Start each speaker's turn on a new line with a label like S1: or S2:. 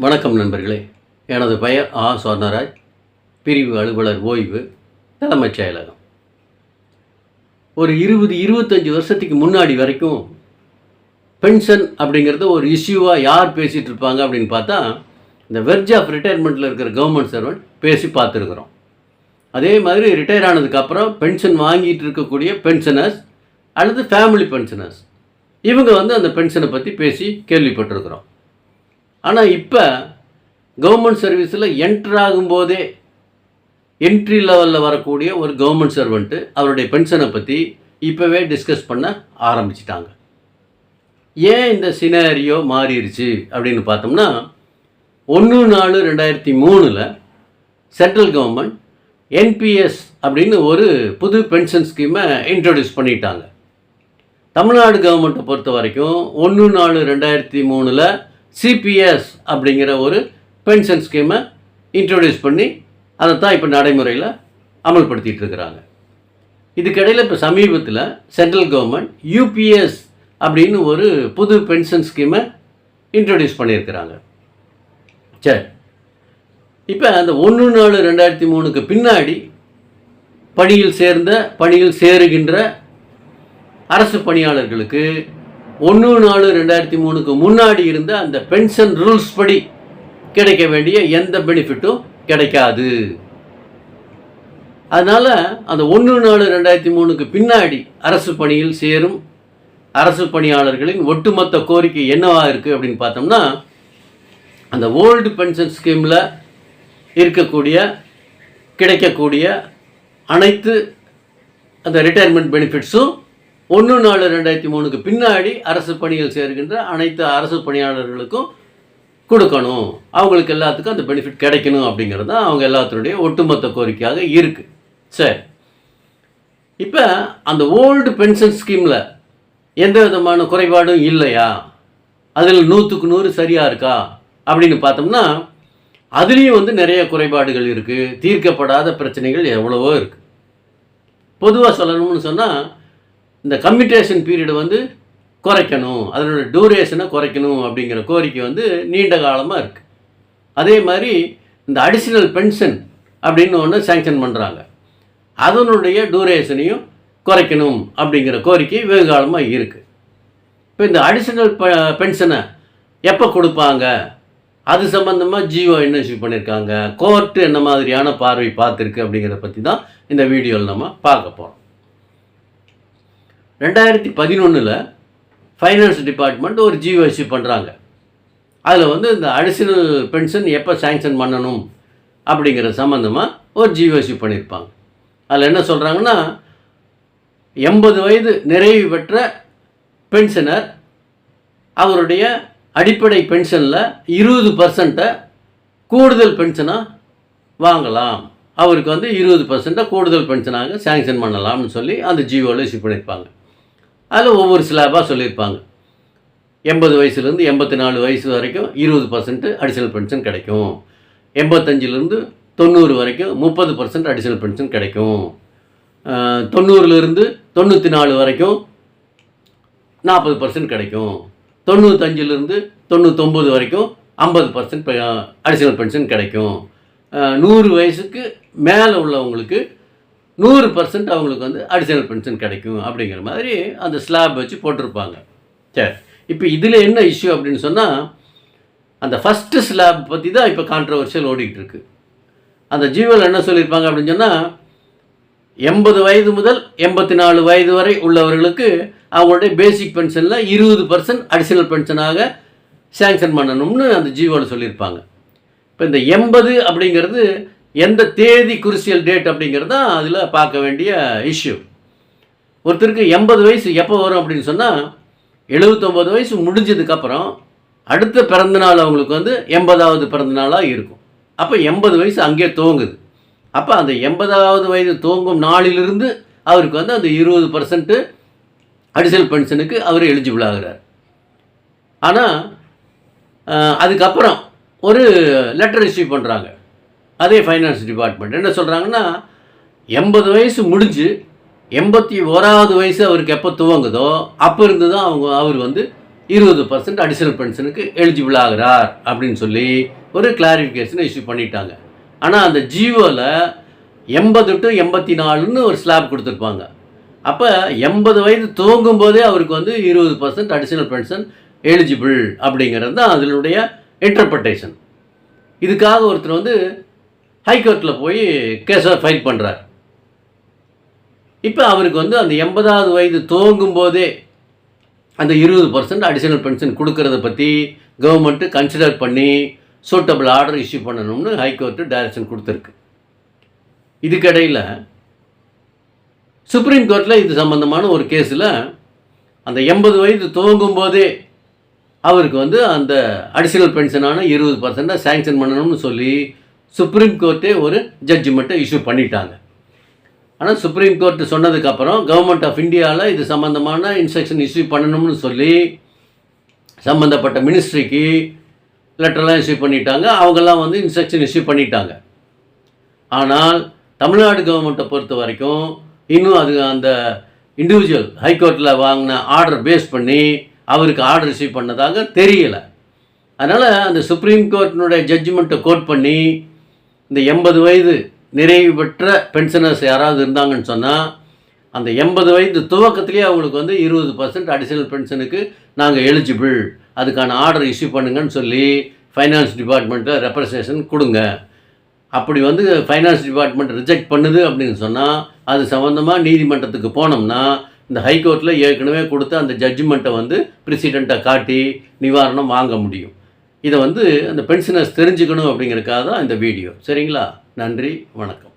S1: வணக்கம் நண்பர்களே. எனது பெயர் சொர்ணராஜ். பிரிவு அலுவலர் ஓய்வு, தலைமைச் செயலகம். ஒரு 20-25 வருஷத்துக்கு முன்னாடி வரைக்கும் பென்ஷன் அப்படிங்கிறது ஒரு இஷ்யூவாக யார் பேசிகிட்டு இருப்பாங்க அப்படின்னு பார்த்தா, இந்த வெர்ஜ் ஆஃப் ரிட்டையர்மெண்ட்டில் இருக்கிற கவர்மெண்ட் சர்வெண்ட் பேசி பார்த்துருக்குறோம். அதே மாதிரி ரிட்டையர் ஆனதுக்கப்புறம் பென்ஷன் வாங்கிட்டு இருக்கக்கூடிய பென்ஷனர்ஸ் அல்லது ஃபேமிலி பென்ஷனர்ஸ் இவங்க அந்த பென்ஷனை பற்றி பேசி கேள்விப்பட்டிருக்கிறோம். ஆனால் இப்போ கவர்மெண்ட் சர்வீஸில் என்ட்ரு ஆகும்போதே என்ட்ரி லெவலில் வரக்கூடிய ஒரு கவர்மெண்ட் சர்வெண்ட்டு அவருடைய பென்ஷனை பற்றி இப்போவே டிஸ்கஸ் பண்ண ஆரம்பிச்சிட்டாங்க. ஏன் இந்த சினாரியோ மாறிடுச்சு அப்படின்னு பார்த்தோம்னா, 1/4/2003 சென்ட்ரல் கவர்மெண்ட் என்பிஎஸ் அப்படின்னு ஒரு புது பென்ஷன் ஸ்கீமை இன்ட்ரடியூஸ் பண்ணிட்டாங்க. தமிழ்நாடு கவர்மெண்ட்டை பொறுத்த வரைக்கும் 1/4/2003 சிபிஎஸ் அப்படிங்கிற ஒரு பென்ஷன் ஸ்கீமை இன்ட்ரடியூஸ் பண்ணி அதை தான் இப்போ நடைமுறையில் அமல்படுத்திகிட்டு இருக்கிறாங்க. இதுக்கிடையில் இப்போ சமீபத்தில் சென்ட்ரல் கவர்மெண்ட் யூபிஎஸ் அப்படின்னு ஒரு புது பென்ஷன் ஸ்கீமை இன்ட்ரடியூஸ் பண்ணியிருக்கிறாங்க. சரி, இப்போ அந்த 1/4/2003 பின்னாடி பணியில் சேருகின்ற அரசு பணியாளர்களுக்கு 1/4/2003 முன்னாடி இருந்த அந்த பென்ஷன் ரூல்ஸ் படி கிடைக்க வேண்டிய எந்த பெனிஃபிட்டும் கிடைக்காது. அதனால் அந்த 1/4/2003 பின்னாடி அரசு பணியில் சேரும் அரசு பணியாளர்களின் ஒட்டுமொத்த கோரிக்கை என்னவாக இருக்குது அப்படின்னு பார்த்தோம்னா, அந்த ஓல்டு பென்ஷன் ஸ்கீமில் கிடைக்கக்கூடிய அனைத்து அந்த ரிட்டையர்மெண்ட் பெனிஃபிட்ஸும் 1/4/2003 பின்னாடி அரசு பணியில் சேர்கின்ற அனைத்து அரசு பணியாளர்களுக்கும் கொடுக்கணும். அவங்களுக்கு எல்லாத்துக்கும் அந்த பெனிஃபிட் கிடைக்கணும் அப்படிங்கிறது தான் அவங்க எல்லாத்தினுடைய ஒட்டுமொத்த கோரிக்கையாக இருக்குது. சரி, இப்போ அந்த ஓல்டு பென்ஷன் ஸ்கீமில் எந்த விதமான குறைபாடும் இல்லையா, அதில் 100க்கு 100 சரியாக இருக்கா அப்படின்னு பார்த்தோம்னா, அதுலேயும் நிறைய குறைபாடுகள் இருக்குது. தீர்க்கப்படாத பிரச்சனைகள் எவ்வளவோ இருக்குது. பொதுவாக சொல்லணும்னு சொன்னால், இந்த கம்யூட்டேஷன் பீரியடு குறைக்கணும், அதனோட டூரேஷனை குறைக்கணும் அப்படிங்கிற கோரிக்கை நீண்ட காலமாக இருக்குது. அதே மாதிரி இந்த அடிஷ்னல் பென்ஷன் அப்படின்னு ஒன்று சேங்ஷன் பண்ணுறாங்க, அதனுடைய டூரேஷனையும் குறைக்கணும் அப்படிங்கிற கோரிக்கை வெகு காலமாக இருக்குது. இப்போ இந்த அடிஷ்னல் பென்ஷனை எப்போ கொடுப்பாங்க, அது சம்மந்தமாக ஜிஓ என்ன இஷ்யூ பண்ணியிருக்காங்க, கோர்ட்டு என்ன மாதிரியான பார்வை பார்த்துருக்கு அப்படிங்கிறத பற்றி தான் இந்த வீடியோவில் நம்ம பார்க்க போகிறோம். 2011 ஃபைனான்ஸ் டிபார்ட்மெண்ட் ஒரு ஜிஓ இஷ்யூ பண்ணுறாங்க. அதில் இந்த அடிஷ்னல் பென்ஷன் எப்போ சேங்ஷன் பண்ணணும் அப்படிங்கிற சம்மந்தமாக ஒரு ஜிஓ இஷ்யூ பண்ணியிருப்பாங்க. அதில் என்ன சொல்கிறாங்கன்னா, 80 வயது நிறைவு பெற்ற பென்ஷனர் அவருடைய அடிப்படை பென்ஷனில் 20% கூடுதல் பென்ஷனாக வாங்கலாம், அவருக்கு 20% கூடுதல் பென்ஷனாக சேங்ஷன் பண்ணலாம்னு சொல்லி அந்த ஜிஓவில் இஷ்யூ பண்ணியிருப்பாங்க. அதில் ஒவ்வொரு ஸ்லாபாக சொல்லியிருப்பாங்க. 80 வயசுலேருந்து 84 வயசு வரைக்கும் 20% அடிஷ்னல் பென்ஷன் கிடைக்கும், 85லேருந்து 90 வரைக்கும் 30% அடிஷ்னல் பென்ஷன் கிடைக்கும், 90லேருந்து 94 வரைக்கும் 40% கிடைக்கும், 95லேருந்து 99 வரைக்கும் 50% அடிஷ்னல் பென்ஷன் கிடைக்கும், 100 வயசுக்கு மேலே உள்ளவங்களுக்கு 100% அவங்களுக்கு அடிஷ்னல் பென்ஷன் கிடைக்கும் அப்படிங்கிற மாதிரி அந்த ஸ்லாப் வச்சு போட்டிருப்பாங்க. சரி, இப்போ இதில் என்ன இஷ்யூ அப்படின்னு சொன்னால், அந்த ஃபஸ்ட்டு ஸ்லாப் பற்றி தான் இப்போ கான்ட்ரவர்ஷியல் ஓடிக்கிட்டு இருக்குது. அந்த ஜிஓவில் என்ன சொல்லியிருப்பாங்க அப்படின்னு சொன்னால், 80 வயது முதல் 84 வயது வரை உள்ளவர்களுக்கு அவங்களுடைய பேசிக் பென்ஷனில் 20% அடிஷ்னல் பென்ஷனாக சேங்ஷன் பண்ணணும்னு அந்த ஜிஓவில் சொல்லியிருப்பாங்க. இப்போ இந்த 80 அப்படிங்கிறது எந்த தேதி குருசியல் டேட் அப்படிங்கிறது தான் அதில் பார்க்க வேண்டிய இஷ்யூ. ஒருத்தருக்கு 80 வயசு எப்போ வரும் அப்படின்னு சொன்னால், 79 வயசு முடிஞ்சதுக்கப்புறம் அடுத்த பிறந்தநாள் அவங்களுக்கு 80வது பிறந்தநாளாக இருக்கும். அப்போ 80 வயசு அங்கே துவங்குது. அப்போ அந்த 80வது வயது துவங்கும் நாளிலிருந்து அவருக்கு அந்த 20% அடிஷனல் பென்ஷனுக்கு அவர் எலிஜிபிள் ஆகிறார். ஆனால் அதுக்கப்புறம் ஒரு லெட்டர் இஷ்யூ பண்ணுறாங்க. அதே ஃபைனான்ஸ் டிபார்ட்மெண்ட் என்ன சொல்கிறாங்கன்னா, 80 வயசு முடிஞ்சு 81வது வயசு அவருக்கு எப்போ துவங்குதோ அப்போ இருந்து தான் அவர் 20% அடிஷனல் பென்ஷனுக்கு எலிஜிபிள் ஆகிறார் அப்படின்னு சொல்லி ஒரு கிளாரிஃபிகேஷனை இஷ்யூ பண்ணிட்டாங்க. ஆனால் அந்த ஜியோவில் 80 to 84ன்னு ஒரு ஸ்லாப் கொடுத்துருப்பாங்க. அப்போ 80 வயது துவங்கும் போதே அவருக்கு வந்து 20% அடிஷனல் பென்ஷன் எலிஜிபிள் அப்படிங்கிறது தான் அதனுடைய இன்டர்பிரட்டேஷன். இதுக்காக ஒருத்தர் வந்து ஹைகோர்ட்டில் போய் கேஸை ஃபைல் பண்ணுறார். இப்போ அவருக்கு வந்து அந்த 80வது வயது துவங்கும் போதே அந்த 20% அடிஷனல் பென்ஷன் கொடுக்கறத பற்றி கவர்மெண்ட்டு கன்சிடர் பண்ணி சூட்டபிள் ஆர்டர் இஷ்யூ பண்ணணும்னு ஹைகோர்ட்டு டைரக்ஷன் கொடுத்துருக்கு. இதுக்கிடையில் சுப்ரீம் கோர்ட்டில் இது சம்பந்தமான ஒரு கேஸில் அந்த 80 வயது துவங்கும் போதே அவருக்கு வந்து அந்த அடிஷனல் பென்ஷனான 20% சேங்ஷன் பண்ணணும்னு சொல்லி சுப்ரீம் கோர்ட்டே ஒரு ஜட்ஜ்மெண்ட்டை இஷ்யூ பண்ணிட்டாங்க. ஆனால் சுப்ரீம் கோர்ட்டு சொன்னதுக்கப்புறம் கவர்மெண்ட் ஆஃப் இந்தியாவில் இது சம்மந்தமான இன்ஸ்ட்ரக்ஷன் இஷ்யூ பண்ணணும்னு சொல்லி சம்மந்தப்பட்ட மினிஸ்ட்ரிக்கு லெட்டர்லாம் இஷ்யூ பண்ணிட்டாங்க. அவங்கெல்லாம் வந்து இன்ஸ்ட்ரக்ஷன் இஷ்யூ பண்ணிட்டாங்க. ஆனால் தமிழ்நாடு கவர்மெண்ட்டை பொறுத்த வரைக்கும் இன்னும் அது அந்த இண்டிவிஜுவல் ஹைகோர்ட்டில் வாங்கின ஆர்டர் பேஸ் பண்ணி அவருக்கு ஆர்டர் இஷ்யூ பண்ணதாக தெரியலை. அதனால் அந்த சுப்ரீம் கோர்ட்டினுடைய ஜட்ஜ்மெண்ட்டை கோட் பண்ணி இந்த 80 வயது நிறைவு பெற்ற பென்ஷனர்ஸ் யாராவது இருந்தாங்கன்னு சொன்னால் அந்த 80 வயது துவக்கத்திலேயே அவங்களுக்கு வந்து 20% அடிஷனல் பென்ஷனுக்கு நாங்கள் எலிஜிபிள், அதுக்கான ஆர்டர் இஷ்யூ பண்ணுங்கன்னு சொல்லி ஃபைனான்ஸ் டிபார்ட்மெண்ட்டில் ரெப்ரசன்டேஷன் கொடுங்க. அப்படி வந்து ஃபைனான்ஸ் டிபார்ட்மெண்ட் ரிஜெக்ட் பண்ணுது அப்படின்னு சொன்னால் அது சம்மந்தமாக நீதிமன்றத்துக்கு போனோம்னா இந்த ஹைகோர்ட்டில் ஏற்கனவே கொடுத்த அந்த ஜட்ஜ்மெண்ட்டை வந்து ப்ரெசிடெண்ட்டை காட்டி நிவாரணம் வாங்க முடியும். இதை வந்து அந்த பென்ஷனர்ஸ் தெரிஞ்சுக்கணும் அப்படிங்கிறதுக்காக தான் இந்த வீடியோ. சரிங்களா? நன்றி, வணக்கம்.